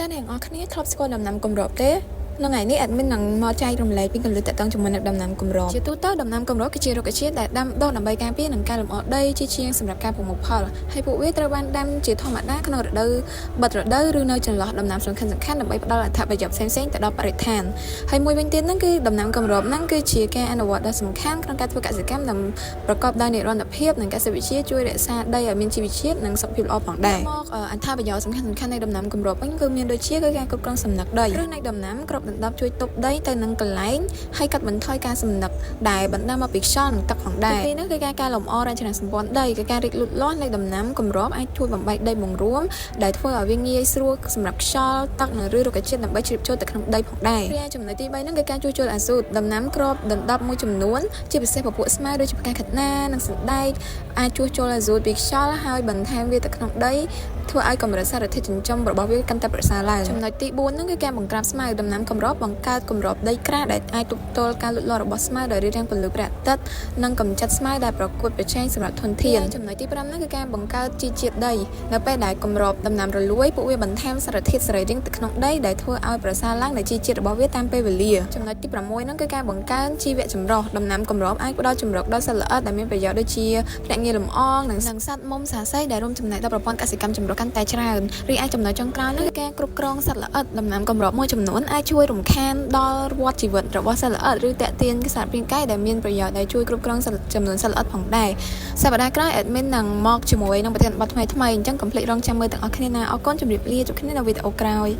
តែអ្នកអរគ្នាធ្លាប់ស្គាល់ដំណាំគម្របទេនៅថ្ងៃនេះ admin នឹងមកចែករំលែកពីគន្លឹះតាក់ទងជាមួយនឹងដំណាំគម្របជាទូទៅដំណាំគម្របគឺជារុក្ខជាតិដែលដាំដុះដើម្បីការពារនិងការលម្អដីជាជាងសម្រាប់ការប្រមូលផលហើយពួកវាត្រូវបានដាំជាធម្មតាក្នុងរដូវបិទរដូវឬនៅចន្លោះដំណាំសំខាន់ៗដើម្បីផ្ដល់អត្ថប្រយោជន៍ផ្សេងៗទៅដល់បរិស្ថានហើយមួយវិញទៀតហ្នឹងគឺដំណាំគម្របហ្នឹងគឺជាការអនុវត្តដ៏សំខាន់ក្នុងការធ្វើកសិកម្មដែលប្រកបដោយនិរន្តរភាពនិងកសិវិទ្យាជួយរក្សាដីឲ្យមានជីវជាតិនិងសុខភាពល្អផងដែរមកអត្ថប្រយោជន៍សំខាន់ៗនៃដំណាំគម្របវិញគឺមានដូចជាគឺការគ្រប់គ្រងសំណឹកដីឬនៃដំណាំគ្របដណ្ដប់ជួយទប់ដីទៅនឹងកន្លែងហើយកាត់បន្ថយការសំណឹកដែលបណ្ដាលមកពីខ្យល់និងទឹកផងដែរទីនេះគឺការលម្អរចនាសម្ព័ន្ធដីគឺការរីកលូតលាស់នៃដំណាំគម្របអាចជួយបំបែកដីបង្រួមដែលធ្វើឲ្យវាងាយស្រួលសម្រាប់ខ្យល់ទឹកនិងឬរុក្ខជាតិដើម្បីជ្រាបចូលទៅក្នុងដីផងដែររីឯចំណុចទី3ហ្នឹងគឺការជួសជុលអាស៊ូតដំណាំគ្របដណ្ដប់មួយចំនួនជាពិសេសពពួកស្មៅដូចជាផ្កាខាត់ណានិងសណ្ដែកអាចជួសជុលអាស៊ូតពីខ្យល់ហើយបន្ថែមវាទៅក្នុងដីធ្វើឲ្យកម្រិតសារធាតុចិញ្ចឹមរបស់វាកាន់តែប្រសើរឡើងចំណុចទី4ហ្នឹងគឺការបង្ក្រាបស្មៅដំណាំគម្របបង្កើតគម្របដីក្រាស់ដែលអាចទប់ទល់ការលូតលាស់របស់ស្មៅដោយរារាំងពន្លឺព្រះអាទិត្យនិងកម្ចាត់ស្មៅដែលប្រកួតប្រជែងសម្រាប់ធនធានចំណុចទី5ហ្នឹងគឺការបង្កើតជីជាតិដីនៅពេលដែលគម្របដំណាំរលួយពួកវាបន្ថែមសារធាតុសរីរាង្គទៅក្នុងដីដែលធ្វើឲ្យប្រសើរឡើងនៃជីជាតិរបស់វាតាមពេលវេលាចំណុចទី6ហ្នឹងគឺការបង្កើនជីវៈចម្រុះដំណាំគម្របអាចផ្ដល់ជម្រកដល់សត្វល្អិតដែលមានប្រយោជន៍ដូចជាភ្នាក់ងារលម្អងនិងសត្វមុំសាស័យដែលរួមចំណែកដល់ប្រព័ន្ធកសិកម្មចម្រុះកាន់តែច្រើនរីឯចំណុចចុងក្រោយនោះគឺការគ្រប់គ្រងសត្វល្អិតដំណាំគម្របមួយចំនួនអាចជួយរំខានដល់វដ្តជីវិតរបស់សត្វល្អិតឬតាក់ទាញសារពាង្គកាយដែលមានប្រយោជន៍ដែលជួយគ្រប់គ្រងចំនួនសត្វល្អិតផងដែរសប្តាហ៍ក្រោយ admin នឹងមកជាមួយនឹងប្រធានបទថ្មីៗអញ្ចឹងកុំភ្លេចរងចាំមើលទាំងអស់គ្នាណាអរគុណជម្រាបលាជួបគ្នានៅវីដេអូក្រោយ